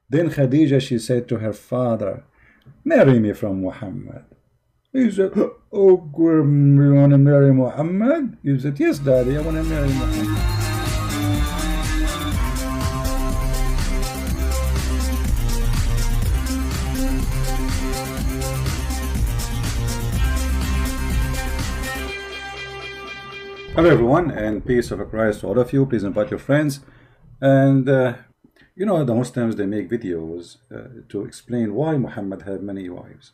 Then Khadija, she said to her father, marry me from Muhammad. He said, oh, you want to marry Muhammad? He said, yes, daddy, I want to marry Muhammad. Hello everyone, and peace of Christ to all of you. Please invite your friends. And you know, the Muslims, they make videos to explain why Muhammad had many wives.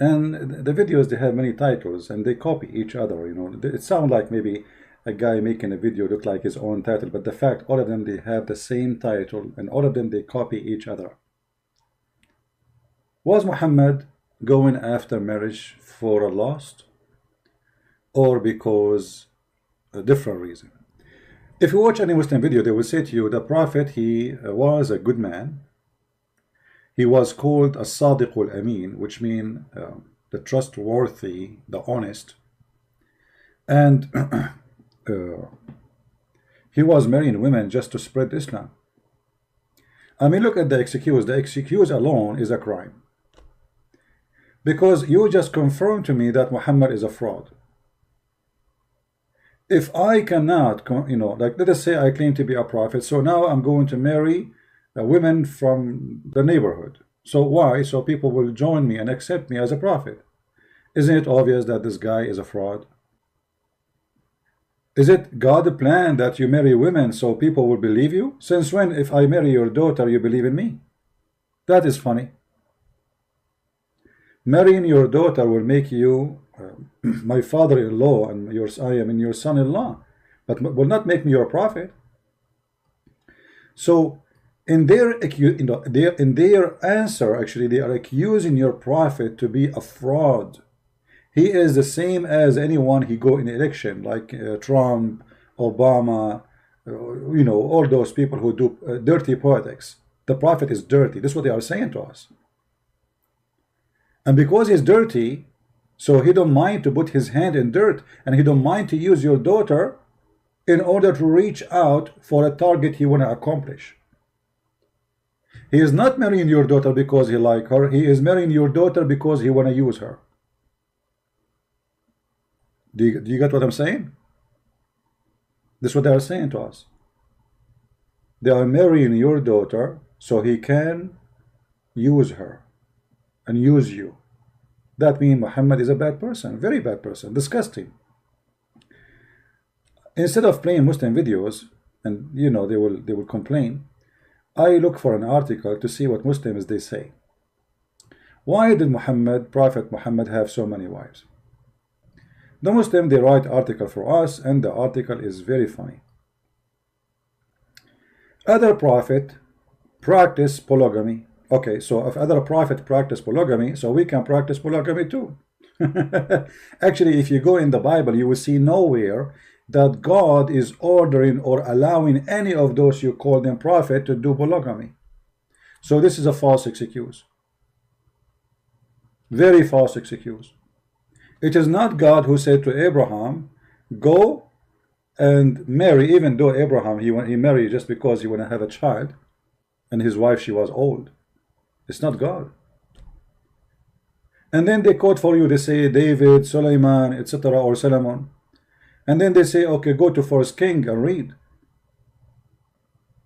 And the videos, they have many titles and they copy each other. You know, it sounds like maybe a guy making a video look like his own title, but the fact, all of them, they have the same title, and all of them, they copy each other. Was Muhammad going after marriage for a lust, or because a different reason? If you watch any Muslim video, they will say to you, the Prophet, he was a good man. He was called a Sadiqul Amin, which means the trustworthy, the honest. And he was marrying women just to spread Islam. I mean, look at the excuse. The excuse alone is a crime. Because you just confirmed to me that Muhammad is a fraud. If I cannot, you know, like let us say I claim to be a prophet, so now I'm going to marry women from the neighborhood. So why? So people will join me and accept me as a prophet. Isn't it obvious that this guy is a fraud? Is it God's plan that you marry women so people will believe you? Since when, if I marry your daughter, you believe in me? That is funny. Marrying your daughter will make you my father-in-law, and I am your son-in-law, but will not make me your prophet. So in their answer, actually, they are accusing your prophet to be a fraud. He is the same as anyone he go in election, like Trump, Obama, you know, all those people who do dirty politics. The prophet is dirty. This is what they are saying to us. And because he's dirty, so he don't mind to put his hand in dirt, and he don't mind to use your daughter in order to reach out for a target he want to accomplish. He is not marrying your daughter because he like her. He is marrying your daughter because he want to use her. Do you get what I'm saying? This is what they are saying to us. They are marrying your daughter so he can use her and use you. That means Muhammad is a bad person, very bad person, disgusting. Instead of playing Muslim videos, and you know they will complain, I look for an article to see what Muslims they say. Why did Prophet Muhammad have so many wives? The Muslim, they write article for us, and the article is very funny. Other prophet practice polygamy. Okay, so if other prophet practice polygamy, so we can practice polygamy too. Actually, if you go in the Bible, you will see nowhere that God is ordering or allowing any of those you call them prophet to do polygamy. So this is a false excuse. Very false excuse. It is not God who said to Abraham, go and marry, even though Abraham, he married just because he want to have a child, and his wife, she was old. It's not God. And then they quote for you, they say David, Solomon, etc., or Solomon. And then they say, okay, go to 1 King and read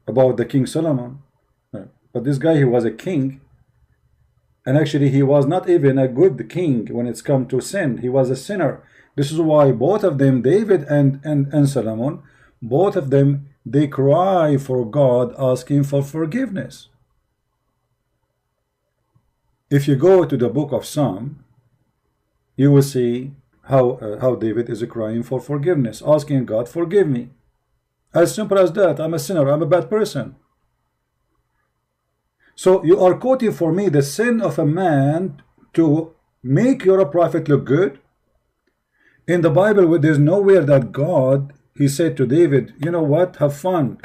about the King Solomon. But this guy, he was a king, and actually he was not even a good king when it's come to sin. He was a sinner. This is why both of them, David and Solomon, both of them, they cry for God, asking for forgiveness. If you go to the book of Psalm, you will see how David is crying for forgiveness, asking God, forgive me. As simple as that. I'm a sinner. I'm a bad person. So you are quoting for me the sin of a man to make your prophet look good. In the Bible, there's nowhere that God, he said to David, you know what, have fun.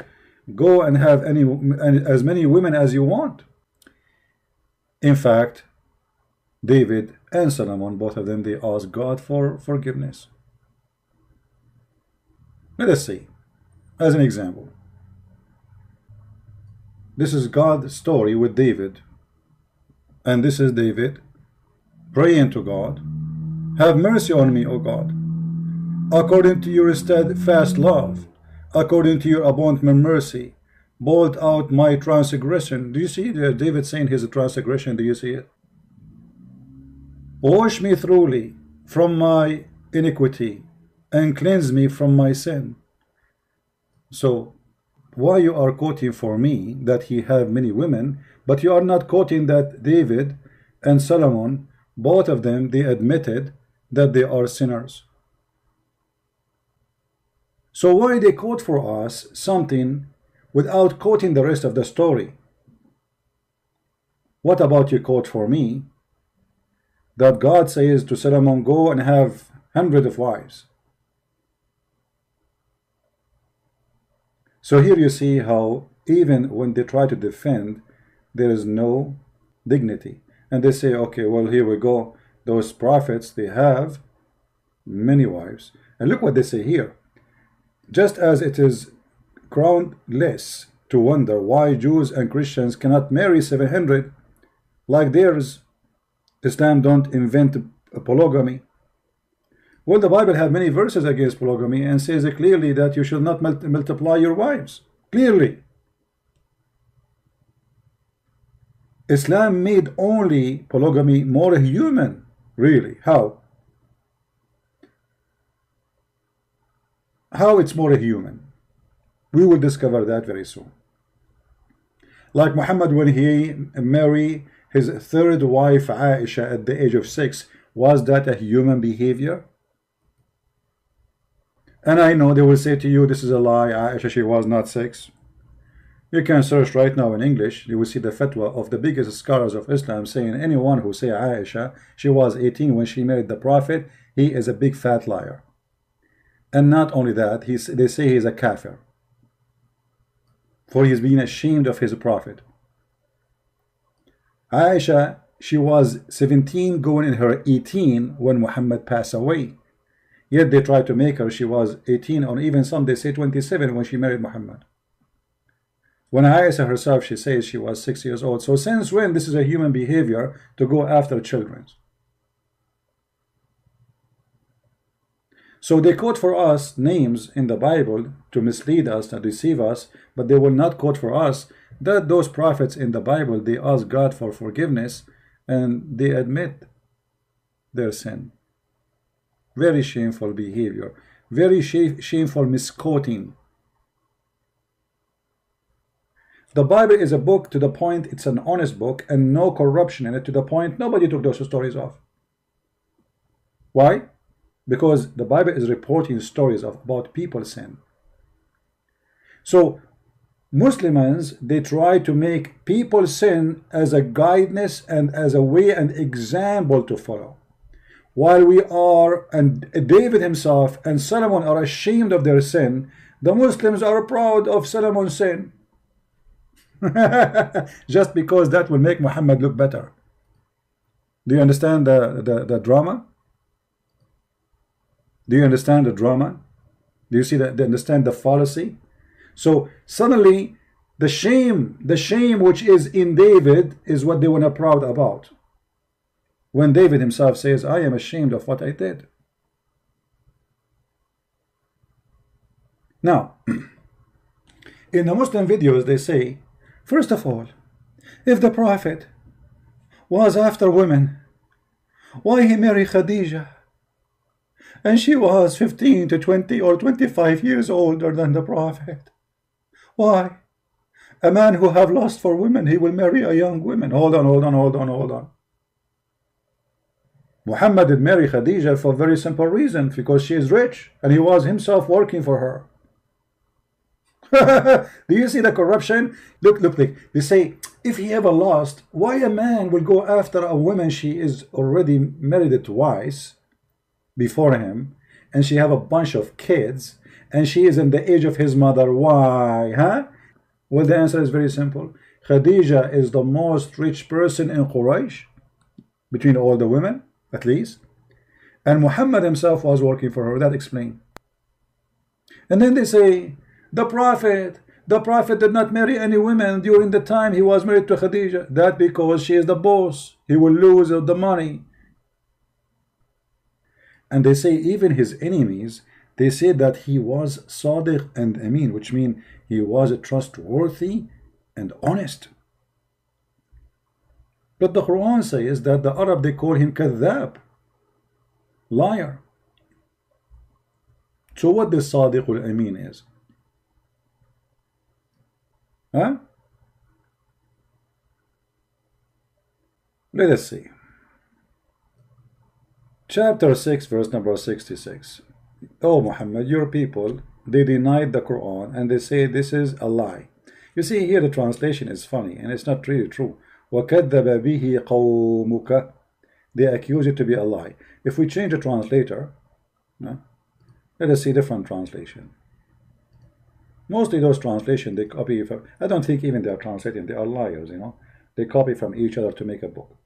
Go and have as many women as you want. In fact, David and Solomon, both of them, they asked God for forgiveness. Let us see, as an example. This is God's story with David. And this is David praying to God, have mercy on me, O God, according to your steadfast love, according to your abundant mercy, blot out my transgression. Do you see David saying his transgression? Do you see it? Wash me thoroughly from my iniquity and cleanse me from my sin. So why you are quoting for me that he have many women, but you are not quoting that David and Solomon, both of them, they admitted that they are sinners. So why they quote for us something without quoting the rest of the story? What about you quote for me that God says to Solomon, go and have hundreds of wives? So here you see how even when they try to defend, there is no dignity. And they say, okay, well, here we go. Those prophets, they have many wives. And look what they say here. Just as it is groundless to wonder why Jews and Christians cannot marry 700 like theirs, Islam don't invent polygamy. Well, the Bible have many verses against polygamy and says clearly that you should not multiply your wives. Clearly. Islam made only polygamy more human. Really? How? How it's more human? We will discover that very soon. Like Muhammad, when he married his third wife Aisha at the age of 6, was that a human behavior? And I know they will say to you, this is a lie, Aisha, she was not 6. You can search right now in English, you will see the fatwa of the biggest scholars of Islam saying anyone who say Aisha, she was 18 when she married the Prophet, he is a big fat liar. And not only that, they say he's a kafir, for he's being ashamed of his Prophet. Aisha, she was 17 going in her 18 when Muhammad passed away. Yet they tried to make her, she was 18, or even some they say 27 when she married Muhammad. When Aisha herself, she says she was 6 years old. So since when this is a human behavior to go after children? So they quote for us names in the Bible to mislead us, to deceive us, but they will not quote for us that those prophets in the Bible, they ask God for forgiveness and they admit their sin. Very shameful behavior, very shameful misquoting. The Bible is a book to the point, it's an honest book and no corruption in it, to the point nobody took those stories off. Why? Because the Bible is reporting stories about people's sin. So Muslims, they try to make people's sin as a guidance and as a way and example to follow. While we are, and David himself and Solomon are ashamed of their sin, the Muslims are proud of Solomon's sin. Just because that will make Muhammad look better. Do you understand the drama? Do you understand the drama? Do you see that? Do you understand the fallacy? So suddenly the shame which is in David is what they were not proud about. When David himself says, I am ashamed of what I did. Now, in the Muslim videos they say, first of all, if the Prophet was after women, why he married Khadijah? And she was 15 to 20 or 25 years older than the Prophet. Why? A man who have lust for women, he will marry a young woman. Hold on. Muhammad did marry Khadijah for a very simple reason, because she is rich and he was himself working for her. Do you see the corruption? Look, they say, if he ever lost, why a man will go after a woman she is already married twice before him, and she have a bunch of kids, and she is in the age of his mother? Why? Huh? Well, the answer is very simple. Khadijah is the most rich person in Quraysh, between all the women, at least. And Muhammad himself was working for her. That explains. And then they say, the Prophet The Prophet did not marry any women during the time he was married to Khadija. That because she is the boss. He will lose the money. And they say even his enemies, they say that he was Sadiq and Amin, which means he was trustworthy and honest. But the Quran says that the Arab, they call him Kadhab, liar. So what this Sadiq al-Amin is? Huh? Let us see. Chapter 6, verse number 66. Oh Muhammad, your people, they denied the Quran and they say this is a lie. You see here the translation is funny and it's not really true. وَكَذَّبَ بِهِ قَوْمُكَ. They accuse it to be a lie. If we change the translator, no, let us see different translation. Mostly those translations they copy from, I don't think even they are translating, they are liars, you know. They copy from each other to make a book.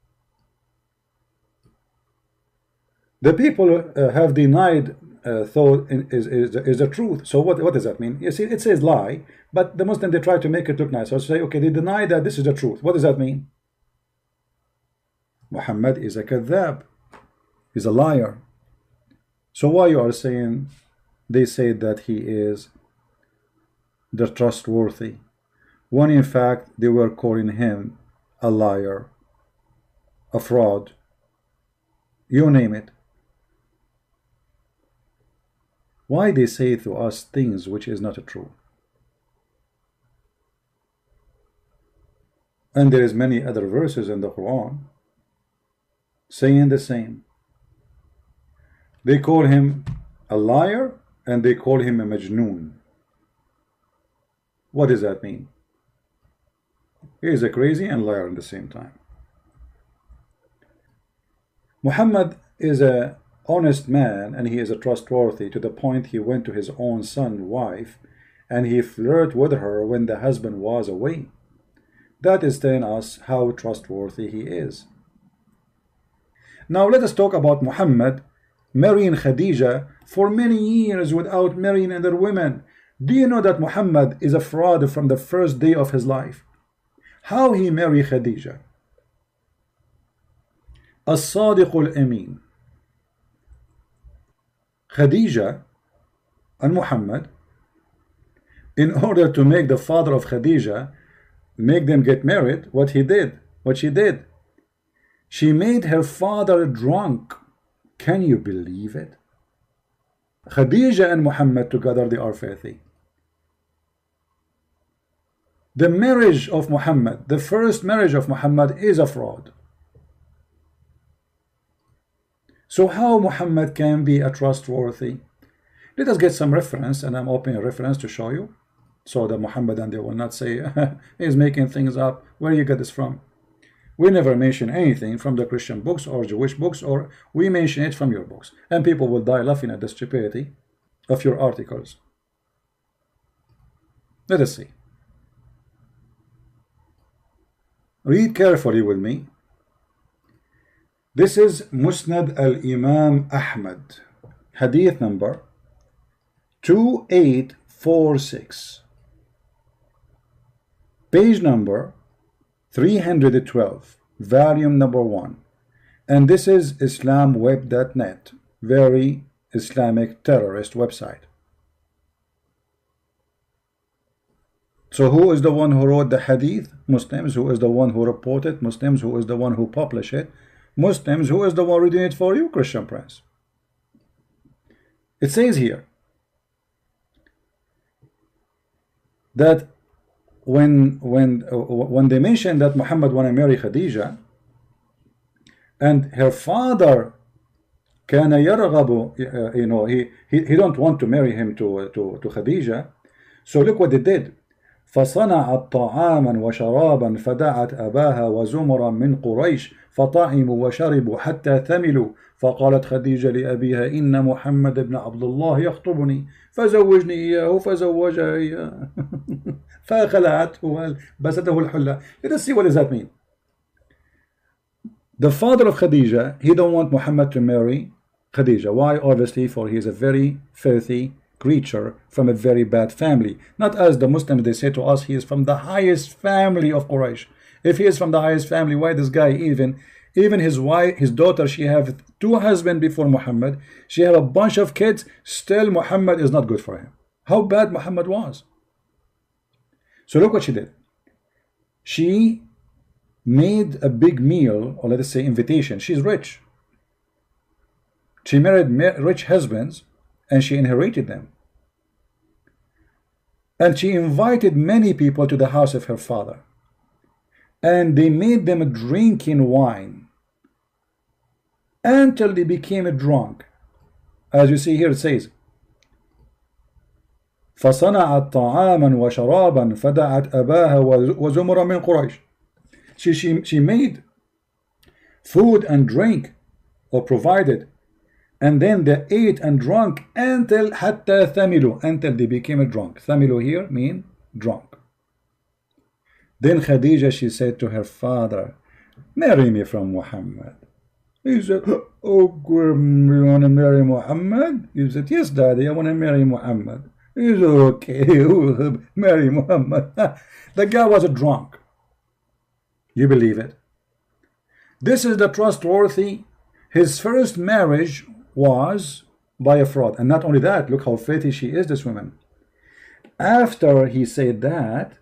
The people have denied thought is the truth. So what does that mean? You see, it says lie, but the Muslim, they try to make it look nice. So say, okay, they deny that this is the truth. What does that mean? Muhammad is a kadhab. He's a liar. So why you are saying they say that he is the trustworthy, when in fact they were calling him a liar, a fraud, you name it. Why they say to us things which is not true? And there is many other verses in the Quran saying the same. They call him a liar and they call him a majnoon. What does that mean? He is a crazy and liar at the same time. Muhammad is a honest man and he is a trustworthy to the point he went to his own son's wife and he flirted with her when the husband was away. That is telling us how trustworthy he is. Now let us talk about Muhammad marrying Khadija for many years without marrying other women. Do you know that Muhammad is a fraud from the first day of his life? How he married Khadija? As-Sadiq al-Amin. Khadija and Muhammad, in order to make the father of Khadija make them get married, what she did, she made her father drunk. Can you believe it? Khadija and Muhammad together, they are filthy. The marriage of Muhammad, the first marriage of Muhammad, is a fraud. So how Muhammad can be a trustworthy? Let us get some reference, and I'm opening a reference to show you, so that Muhammad and they will not say he's making things up. Where do you get this from? We never mention anything from the Christian books or Jewish books, or we mention it from your books, and people will die laughing at the stupidity of your articles. Let us see. Read carefully with me. This is Musnad al-Imam Ahmad, hadith number 2846, page number 312, volume number 1, and this is islamweb.net, very Islamic terrorist website. So who is the one who wrote the hadith? Muslims. Who is the one who reported? Muslims. Who is the one who published it? Muslims. Who is the one reading it for you? Christian Prince. It says here that when they mentioned that Muhammad wanted to marry Khadija, and her father كان يرغب, he don't want to marry him to Khadija. So look what they did. فصنعت طعاما وشرابا فدعت أباها وزمرا من قريش فطعموا وشربوا حتى ثملوا فقالت خديجة لأبيها إن محمد بن عبد الله يخطبني فزوجني إياه فزوجها إياه فخلعته بسته الحلة. Let us see what does that mean. The father of Khadija, he don't want Muhammad to marry Khadija. Why? Obviously, for he is a very filthy, creature from a very bad family. Not as the Muslims, they say to us, he is from the highest family of Quraysh. If he is from the highest family, why this guy even his wife, his daughter, she have 2 husbands before Muhammad. She have a bunch of kids. Still, Muhammad is not good for him. How bad Muhammad was. So look what she did. She made a big meal, or let us say invitation. She's rich. She married rich husbands, and she inherited them. And she invited many people to the house of her father. And they made them drinking wine until they became drunk. As you see here, it says, فصنعت طعاما وشرابا فدعت أباها وزمرا من قريش. She made food and drink, or provided, and then they ate and drank until حتى ثملوا, until they became drunk. ثملوا here mean drunk. Then Khadija, she said to her father, marry me from Muhammad. He said, oh, you want to marry Muhammad? He said, yes, daddy, I want to marry Muhammad. He said, okay, marry Muhammad. The guy was a drunk. You believe it? This is the trustworthy. His first marriage was by a fraud. And not only that, look how faithful she is, this woman. After he said that,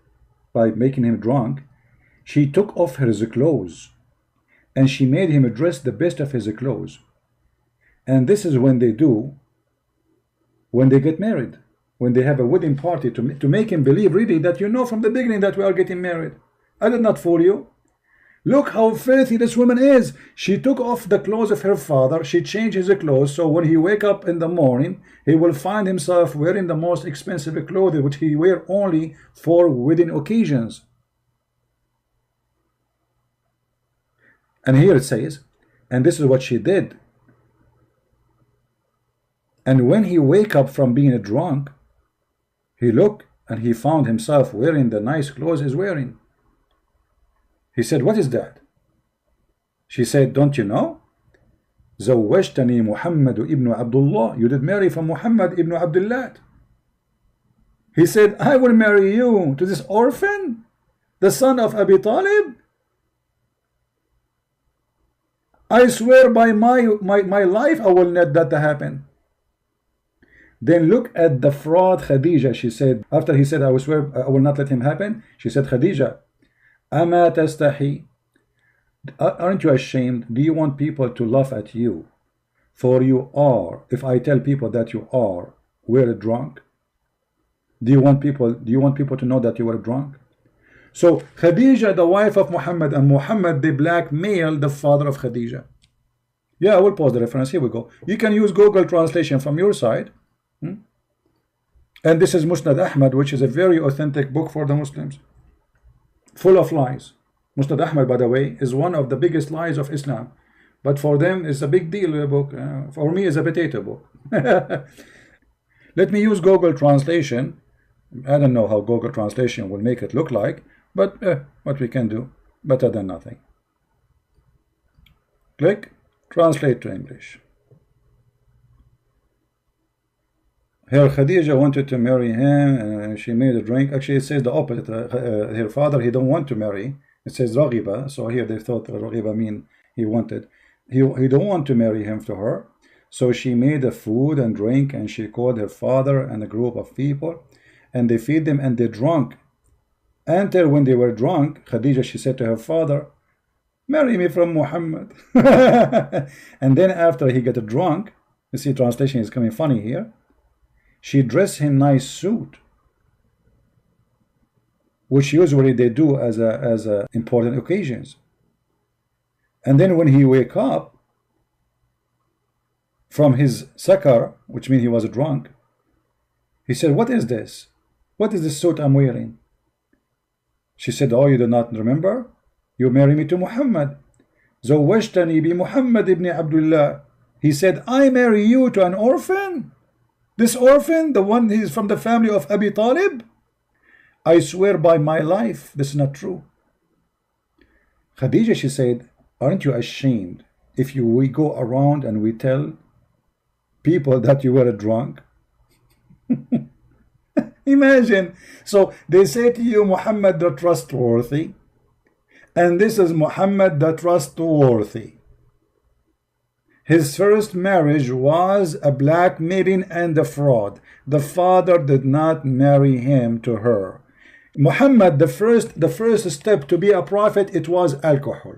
by making him drunk, she took off his clothes and she made him dress the best of his clothes. And this is when they do, when they get married, when they have a wedding party, to make him believe really that you know from the beginning that we are getting married. I did not fool you. Look how filthy this woman is. She took off the clothes of her father. She changed his clothes, so when he wake up in the morning, he will find himself wearing the most expensive clothes, which he wear only for wedding occasions. And here it says, and this is what she did. And when he wake up from being drunk, he looked and he found himself wearing the nice clothes he's wearing. He said, what is that? She said, don't you know? زوجتني محمد ابن عبد الله. You did marry from Muhammad ibn Abdullah. He said, I will marry you to this orphan, the son of Abi Talib. I swear by my life, I will not let that happen. Then look at the fraud Khadija. She said, after he said, I will swear I will not let him happen, she said, Khadija, أما تستحي? Aren't you ashamed? Do you want people to laugh at you? For you are, if I tell people that you are, were drunk. Do you want people to know that you were drunk? So Khadija, the wife of Muhammad, and Muhammad, they blackmailed the father of Khadija. Yeah, I will pause the reference. Here we go. You can use Google translation from your side. And this is Musnad Ahmad, which is a very authentic book for the Muslims, full of lies. Musnad Ahmad, by the way, is one of the biggest lies of Islam, but for them it's a big deal book. For me, it's a potato book. Let me use Google translation. I don't know how Google translation will make it look like, but what we can do, better than nothing. Click translate to English. Her Khadija wanted to marry him, and she made a drink. Actually, it says the opposite. Her father, he don't want to marry. It says Raghiba. So here they thought Raghiba mean he wanted. He don't want to marry him to her. So she made a food and drink, and she called her father and a group of people, and they feed them, and they drunk. Until when they were drunk, Khadija, she said to her father, marry me from Muhammad. And then after he got drunk, you see translation is coming funny here, she dressed him nice suit, which usually they do as a important occasions. And then when he wake up from his sakar, which means he was drunk, he said, what is this? What is this suit I'm wearing? She said, oh, you do not remember? You marry me to Muhammad. زوجتني بمحمد ابن عبد الله. He said, I marry you to an orphan? This orphan, the one who is from the family of Abi Talib? I swear by my life, this is not true. Khadija, she said, aren't you ashamed if we go around and we tell people that you were drunk? Imagine. So they say to you, Muhammad the trustworthy, and this is Muhammad the trustworthy. His first marriage was a blackmailing and a fraud. The father did not marry him to her. Muhammad, the first step to be a prophet, it was alcohol.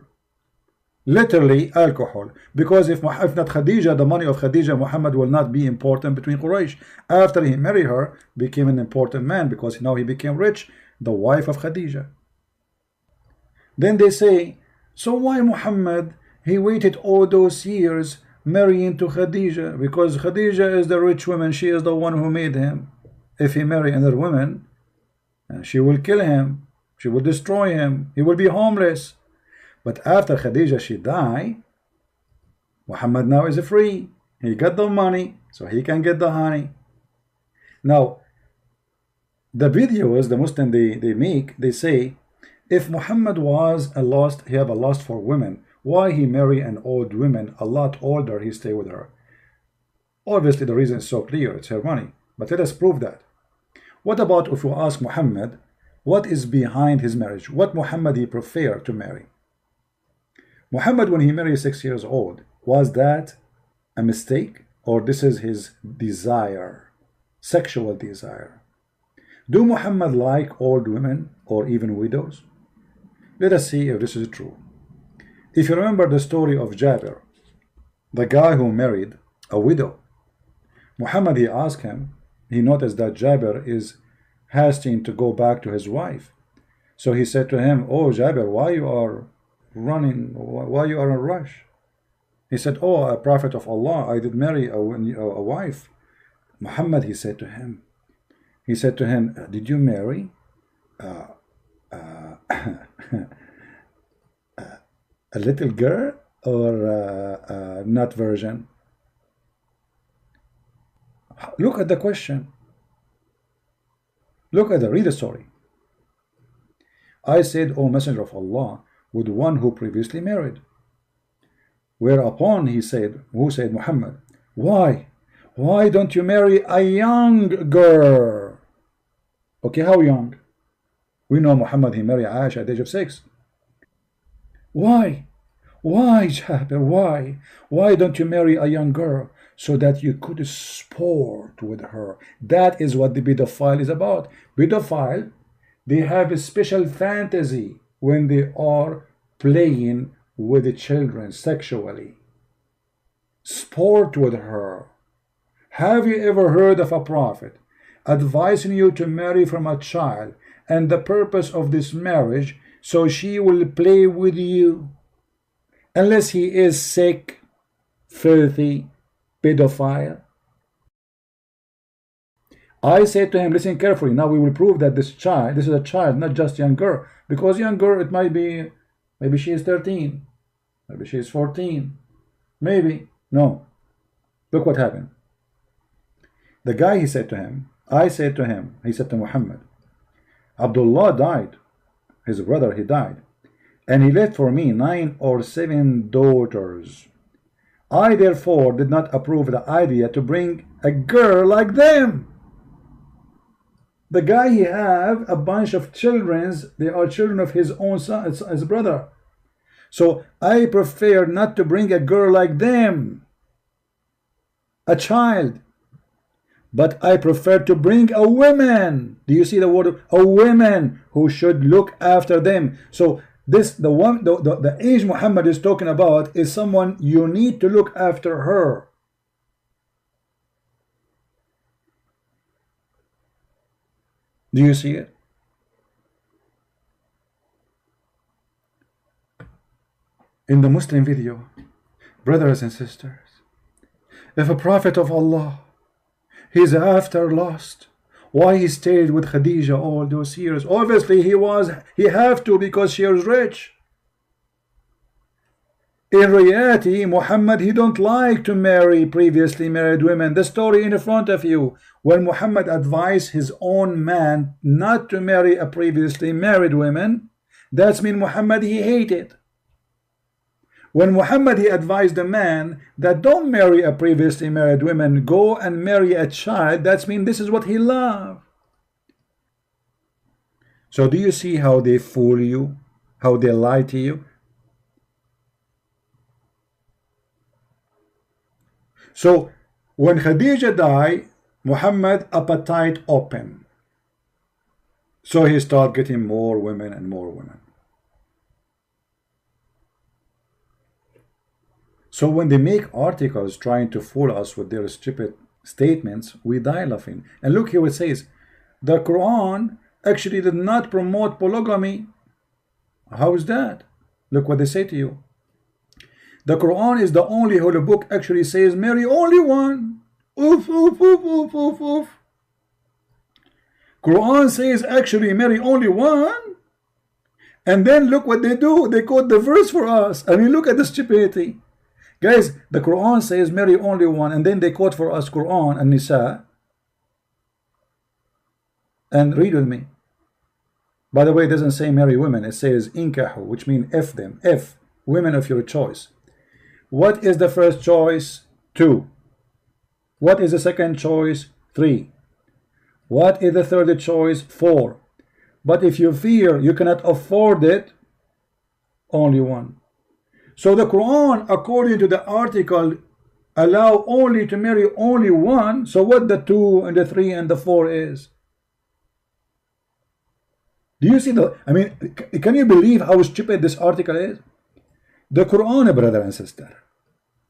Literally alcohol. Because if not Khadija, the money of Khadija, Muhammad will not be important between Quraysh. After he married her, became an important man because now he became rich, the wife of Khadija. Then they say, so why Muhammad, he waited all those years marrying to Khadija? Because Khadija is the rich woman, she is the one who made him. If he marry another woman, she will kill him, she will destroy him, he will be homeless. But after Khadija she died, Muhammad now is free. He got the money, so he can get the honey. Now, the videos the Muslim they make, they say, if Muhammad was a lost, he have a lust for women, why he marry an old woman, a lot older, he stay with her? Obviously the reason is so clear, it's her money. But let us prove that. What about if we ask Muhammad, what is behind his marriage? What Muhammad he preferred to marry? Muhammad, when he married 6 years old, was that a mistake, or this is his desire, sexual desire? Do Muhammad like old women or even widows? Let us see if this is true. If you remember the story of Jabir, the guy who married a widow, Muhammad, he asked him, he noticed that Jabir is hasting to go back to his wife. So he said to him, oh Jabir, why you are running, why you are in a rush? He said, oh, a prophet of Allah, I did marry a wife. Muhammad, he said to him, did you marry a little girl or not virgin? Look at the question. Look at read the story. I said, O Messenger of Allah, with one who previously married. Whereupon he said, who said Muhammad, why don't you marry a young girl? Okay, how young? We know Muhammad, he married Aisha at the age of 6. Why Jabir, why don't you marry a young girl so that you could sport with her? That is what the pedophile is about. Pedophile, they have a special fantasy when they are playing with the children sexually. Sport with her. Have you ever heard of a prophet advising you to marry from a child, and the purpose of this marriage so she will play with you? Unless he is sick, filthy, pedophile. I said to him, listen carefully, now we will prove that this is a child, not just young girl. Because young girl, it might be, maybe she is 13, maybe she is 14, maybe, no. Look what happened. The guy, he said to him, he said to Muhammad, Abdullah died, his brother, he died, and he left for me 9 or 7 daughters. I therefore did not approve the idea to bring a girl like them. The guy, he have a bunch of children, they are children of his own son, his brother. So I prefer not to bring a girl like them, a child, but I prefer to bring a woman. Do you see the word? A woman who should look after them. So this, the age Muhammad is talking about is someone you need to look after her. Do you see it? In the Muslim video, brothers and sisters, if a prophet of Allah, he's after lust, why he stayed with Khadija all those years? Obviously he have to, because she is rich. In reality, Muhammad, he don't like to marry previously married women. The story in front of you, when Muhammad advised his own man not to marry a previously married woman, that's mean Muhammad, he hated. When Muhammad, he advised the man that don't marry a previously married woman, go and marry a child, that's mean this is what he loved. So do you see how they fool you, how they lie to you? So when Khadija died, Muhammad appetite open. So he started getting more women and more women. So when they make articles trying to fool us with their stupid statements, we die laughing. And look here, it says, the Quran actually did not promote polygamy. How is that? Look what they say to you. The Quran is the only holy book actually says marry only one. Oof, oof, oof, oof, oof, oof. Quran says actually marry only one. And then look what they do. They quote the verse for us. I mean, look at the stupidity. Guys, the Quran says marry only one, and then they quote for us Quran and Nisa. And read with me. By the way, it doesn't say marry women. It says inkahu, which means F them. F, women of your choice. What is the first choice? 2. What is the second choice? 3. What is the third choice? 4. But if you fear you cannot afford it, only one. So the Quran, according to the article, allow only to marry only one. So what the 2 and the 3 and the 4 is? Do you see the, I mean, can you believe how stupid this article is? The Quran, brother and sister,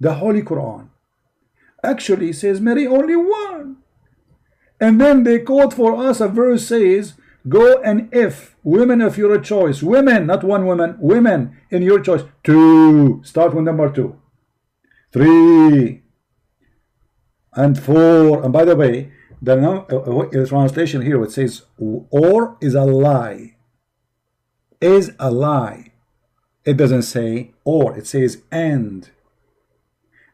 the Holy Quran, actually says marry only one. And then they quote for us a verse says, go and if women of your choice, women, not one woman, women in your choice. 2, start with number 2, 3, and 4. And by the way, the translation here, it says or is a lie. Is a lie. It doesn't say or, it says and.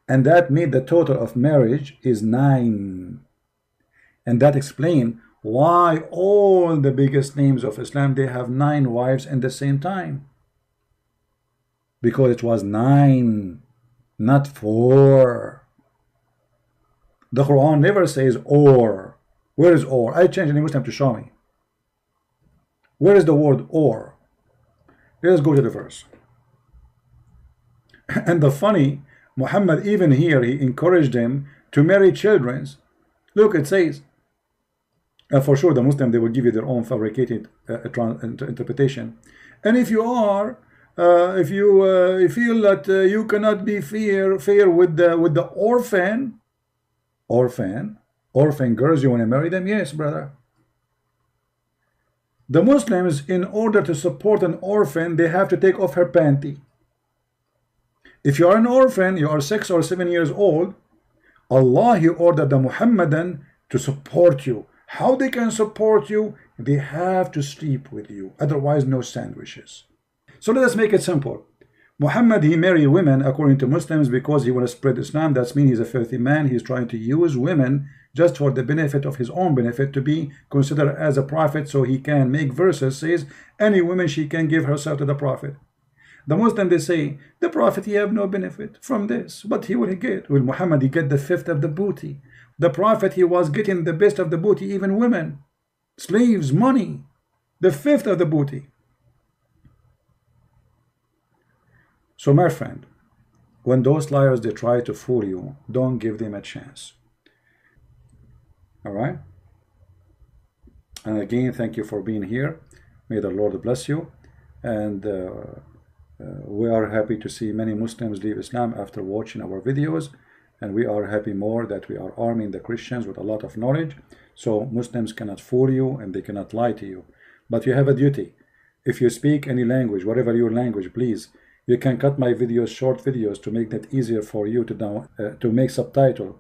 And that made the total of marriage is 9. And that explains why all the biggest names of Islam, they have 9 wives at the same time. Because it was 9, not 4. The Quran never says or. Where is or? I changed any Muslim to show me. Where is the word or? Let's go to the verse. And the funny, Muhammad even here, he encouraged them to marry children. Look, it says, for sure the Muslim, they will give you their own fabricated interpretation. And if you are, if you feel that you cannot be fair with the orphan girls, you want to marry them? Yes, brother. The Muslims, in order to support an orphan, they have to take off her panty. If you are an orphan, you are 6 or 7 years old, Allah, He ordered the Muhammadan to support you. How they can support you? They have to sleep with you, otherwise no sandwiches. So let us make it simple. Muhammad, he married women according to Muslims because he wants to spread Islam. That means he's a filthy man. He's trying to use women just for the benefit of his own benefit, to be considered as a prophet, so he can make verses says any woman she can give herself to the prophet. The Muslim, they say the prophet, he have no benefit from this, but he will get. Will Muhammad, he get the 5th of the booty. The prophet, he was getting the best of the booty, even women, slaves, money, the 5th of the booty. So my friend, when those liars, they try to fool you, don't give them a chance. All right? And again, thank you for being here. May the Lord bless you. And we are happy to see many Muslims leave Islam after watching our videos. And we are happy more that we are arming the Christians with a lot of knowledge. So Muslims cannot fool you and they cannot lie to you. But you have a duty. If you speak any language, whatever your language, please, you can cut my videos, short videos, to make that easier for you to make subtitle.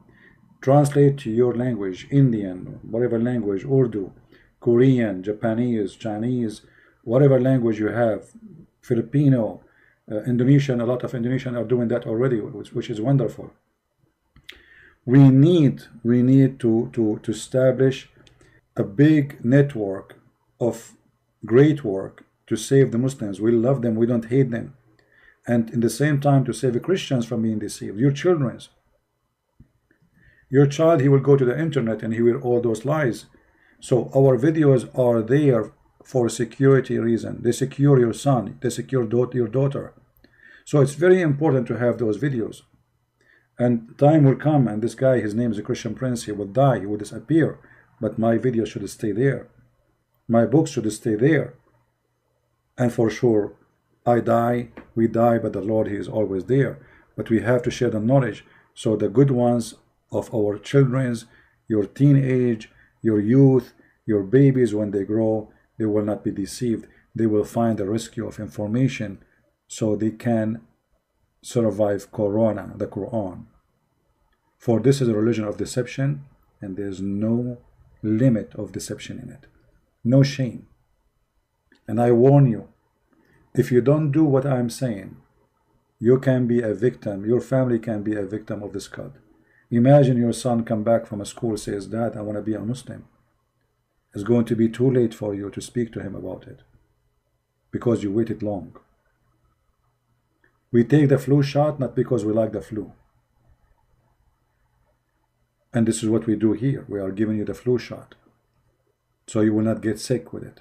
Translate to your language, Indian, whatever language, Urdu, Korean, Japanese, Chinese, whatever language you have, Filipino, Indonesian. A lot of Indonesian are doing that already, which is wonderful. We need to establish a big network of great work to save the Muslims. We love them, we don't hate them. and in the same time to save the Christians from being deceived, your children's. Your child, he will go to the internet and he will all those lies. So our videos are there for security reason. They secure your son, they secure your daughter. So it's very important to have those videos. And time will come, and this guy, his name is a Christian Prince, he will die, he will disappear. But my videos should stay there. My books should stay there. And for sure, I die, we die, but the Lord, he is always there. But we have to share the knowledge. So the good ones of our children's, your teenage, your youth, your babies, when they grow, they will not be deceived. They will find the rescue of information so they can survive Corona, the Quran. For this is a religion of deception, and there's no limit of deception in it. No shame. And I warn you, if you don't do what I'm saying, you can be a victim, your family can be a victim of this cult. Imagine your son come back from a school, says, Dad, I want to be a Muslim. It's going to be too late for you to speak to him about it because you waited long. We take the flu shot not because we like the flu. And this is what we do here. We are giving you the flu shot so you will not get sick with it.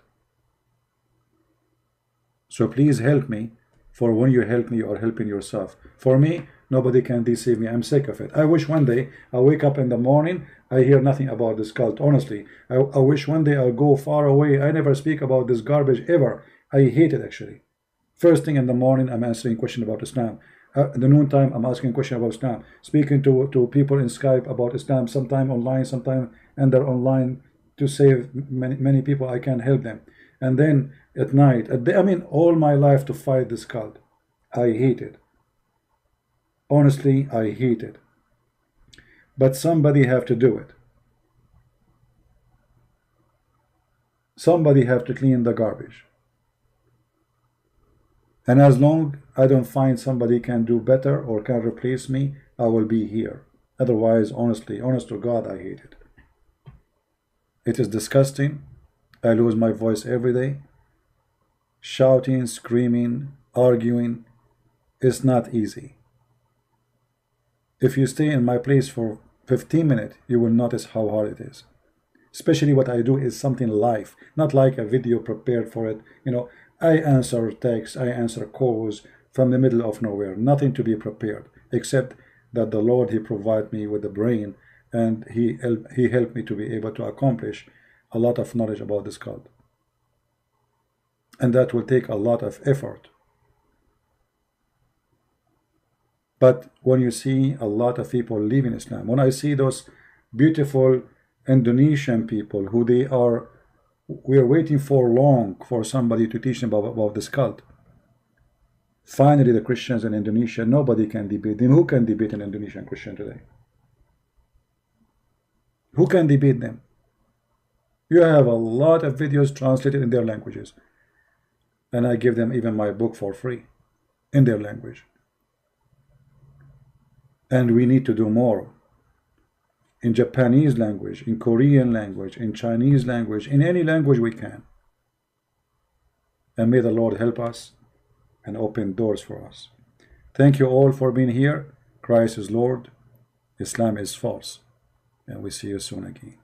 So please help me, for when you help me, you are helping yourself. For me, nobody can deceive me. I'm sick of it. I wish one day I wake up in the morning, I hear nothing about this cult. Honestly, I wish one day I'll go far away. I never speak about this garbage ever. I hate it actually. First thing in the morning, I'm answering question about Islam. At the noontime, I'm asking question about Islam. Speaking to people in Skype about Islam, sometime online, sometime and they're online to save many people. I can help them. And then at night, I mean, all my life to fight this cult. I hate it. Honestly, I hate it. But somebody have to do it. Somebody have to clean the garbage. And as long I don't find somebody can do better or can replace me, I will be here. Otherwise, honestly, honest to God, I hate it. It is disgusting. I lose my voice every day. Shouting, screaming, arguing. It's not easy. If you stay in my place for 15 minutes, you will notice how hard it is. Especially what I do is something live, not like a video prepared for it. You know, I answer texts, I answer calls from the middle of nowhere, nothing to be prepared, except that the Lord, he provided me with the brain, and he helped me to be able to accomplish a lot of knowledge about this cult. And that will take a lot of effort. But when you see a lot of people leaving Islam, when I see those beautiful Indonesian people who we are waiting for long for somebody to teach them about this cult. Finally, the Christians in Indonesia, nobody can debate them. Who can debate an Indonesian Christian today? Who can debate them? You have a lot of videos translated in their languages. And I give them even my book for free in their language. And we need to do more. In Japanese language, in Korean language, in Chinese language, in any language we can. And may the Lord help us and open doors for us. Thank you all for being here. Christ is Lord. Islam is false. And we see you soon again.